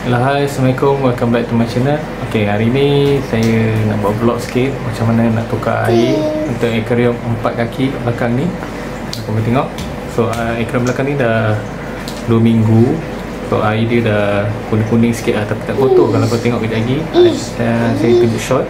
Hai, Assalamualaikum, welcome back to my channel. Okay, hari ni saya nak buat vlog sikit macam mana nak tukar air untuk aquarium 4 kaki belakang ni. Aku boleh tengok. So aquarium belakang ni dah 2 minggu. So air dia dah kuning-kuning sikit lah, tapi tak kotor. Kalau kau tengok kejap lagi, saya tunjuk shot.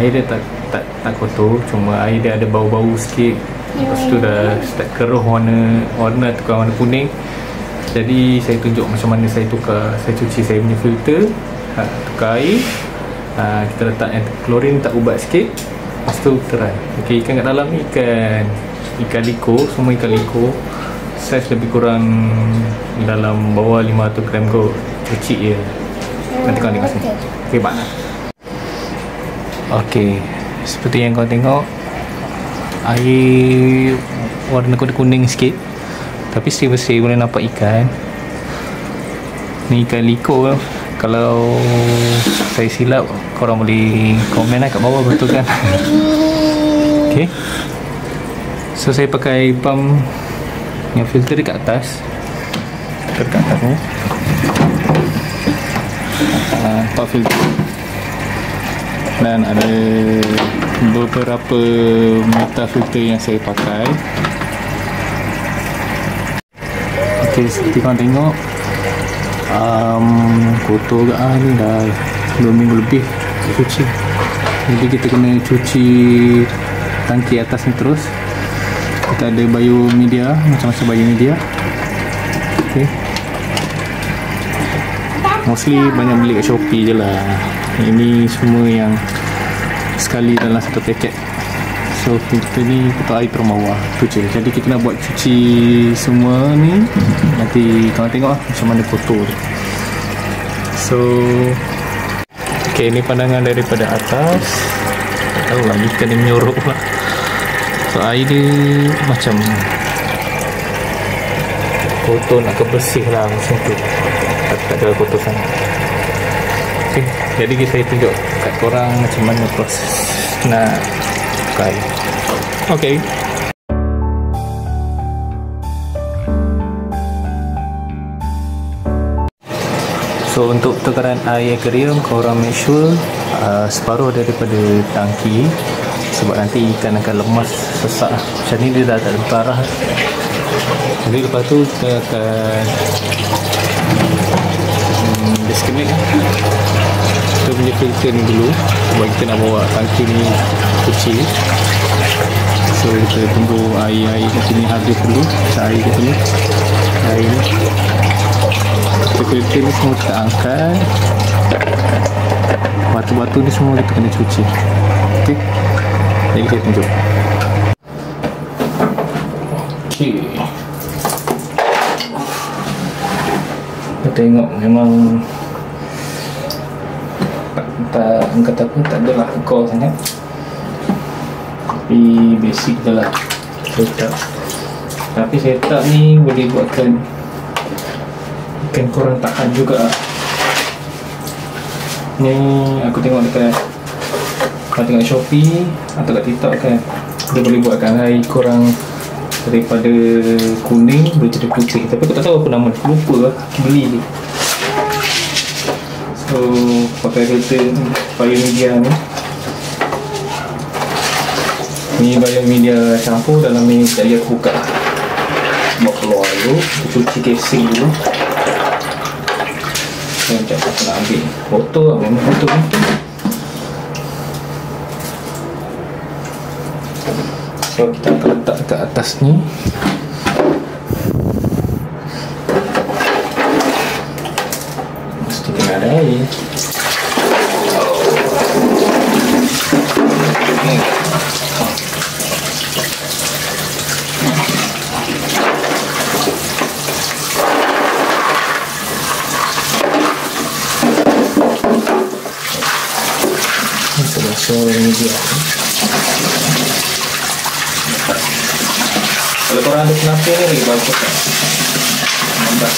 Air dia tak kotor, cuma air dia ada bau-bau sikit. Lepas tu dah start keruh warna tukar warna kuning. Jadi saya tunjuk macam mana saya tukar, saya cuci saya punya filter, tukar air, kita letak klorin, tak ubat sikit, lepas tu terai. Ok, ikan kat dalam ni ikan liko, semua ikan liko, saiz lebih kurang dalam bawah 500 gram kot, kecil je. Nanti kau tengok sini. Ok, bye. Ok, seperti yang kau tengok, air warna kuning sikit, tapi bersih boleh nampak ikan. Ni ikan liko. Kalau saya silap, korang boleh komen lah kat bawah, betul kan? Ok, so saya pakai pump yang filter dekat atas. Dekat atas ni pump filter, dan ada beberapa meter filter yang saya pakai. Ok, seperti korang tengok, kotor ke ni dah 2 minggu lebih cuci. Jadi kita kena cuci tangki atas ni terus. Kita ada biomedia, macam-macam biomedia. Ok, mostly banyak beli kat Shopee je lah. Ini semua yang sekali dalam satu paket. So filter ni kita air turun bawah tu je. Jadi kita nak buat cuci semua ni, nanti korang tengok lah macam mana kotor dia. So ok, ni pandangan daripada atas. Tak tahu lah, ikan dia menyorok lah. So air dia macam kotor, nak kebersih lah macam tu, tak ada kotor sangat. Ok, jadi saya tunjuk kat korang macam mana proses nak tukar air. Ok, so untuk tukaran air aquarium, korang make sure separuh daripada tangki, sebab nanti ikan akan lemas sesak. Macam ni dia dah tak ada parah. Jadi lepas tu kita akan disconnect kita punya filter ni dulu, sebab kita nak bawa tangki ni cuci. So kita tunggu air kat sini habis dulu. Air kat sini, air ni kita filter ni semua kita angkat. Batu-batu ni semua kita kena cuci. Ok, jadi saya tunjuk. Ok, kita tengok memang kata pun tak adalah kekal sangat, tapi basic je lah setup. Tapi setup ni boleh buatkan ikan korang tahan juga lah. Ni aku tengok dekat, kalau tengok Shopee atau kat TikTok kan, dia boleh buatkan air korang daripada kuning boleh jadi putih, tapi aku tak tahu apa nama, lupa lah beli ni. So pakai filter biomedia ni. Ni biomedia campur dalam ni. Sekejap aku buka, bawa keluar dulu, aku cuci casing dulu. Sekejap aku nak ambil foto lah, memang foto ni. So kita akan letak dekat atas ni. Mesti kena ada air. Ini sudah semua media. Kalau korang ada penapis ni lagi bagus kan? Nampak.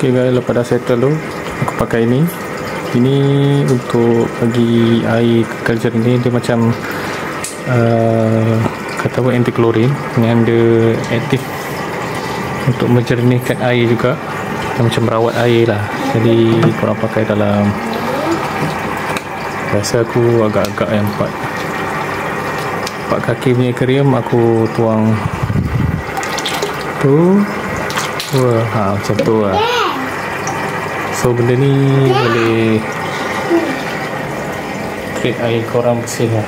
Okay guys, lepas dah settle tu, aku pakai ini. Ini untuk bagi air kekal jernih. Dia macam kata apa, anti klorin yang dia aktif untuk menjernihkan air juga. Dia macam merawat air lah. Jadi korang pakai dalam, biasa aku agak-agak yang 4 kaki punya aquarium aku tuang tu. Wah, macam tu lah. So benda ni boleh create air korang bersih lah.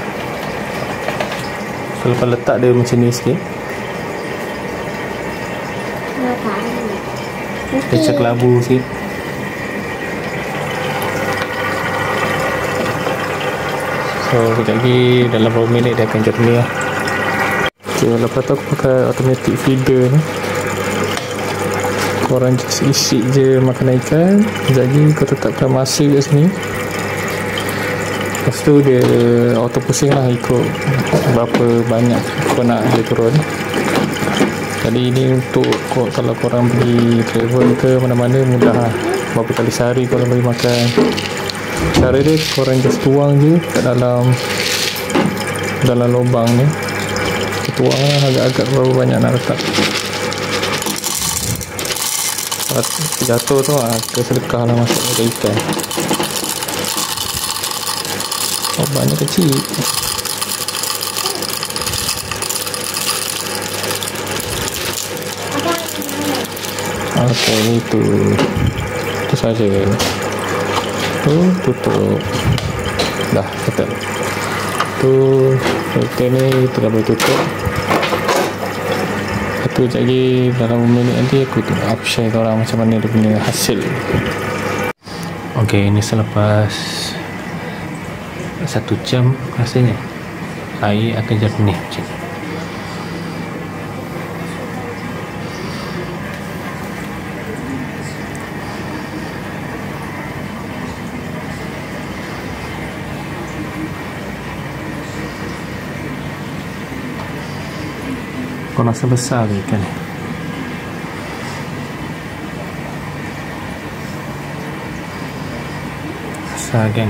So lepas letak dia macam ni sikit, dia cek labu sikit. So sekejap lagi, dalam beberapa minit dia akan jernih lah. Okay, lepas tu aku pakai automatic feeder ni. Korang just isi je makanan ikan. Sekejap lagi kau tetapkan masa kat sini. Lepas tu dia auto pusing lah ikut berapa banyak kau nak dia turun. Jadi ini untuk kalau korang pergi travel ke mana-mana, mudah lah. Berapa kali sehari korang bagi makan. Cara dia korang just tuang je kat dalam lubang ni. Tuang lah agak-agak berapa banyak nak letak. Jatuh tu tersedekah lah masuk ke ikan. Oh, banyak kecil. Okay, itu saja. Tu tutup. Dah settle. Tu filter ni kita dah boleh tutup. Satu sekejap lagi, dalam minit nanti aku share korang macam mana dia punya hasil. Ok, ini selepas 1 jam rasanya air akan jernih macam ni. Kau rasa besar ke ikan ni? Besar kan?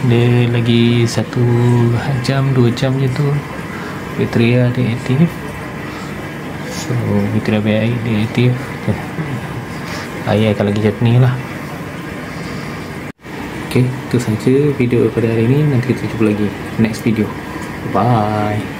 Dia lagi 1 jam 2 jam je tu bateria dia aktif. So kita dah biar air dia aktif, air akan lagi jernih lah. Ok, itu saja video pada hari ini. Nanti kita jumpa lagi next video. Bye.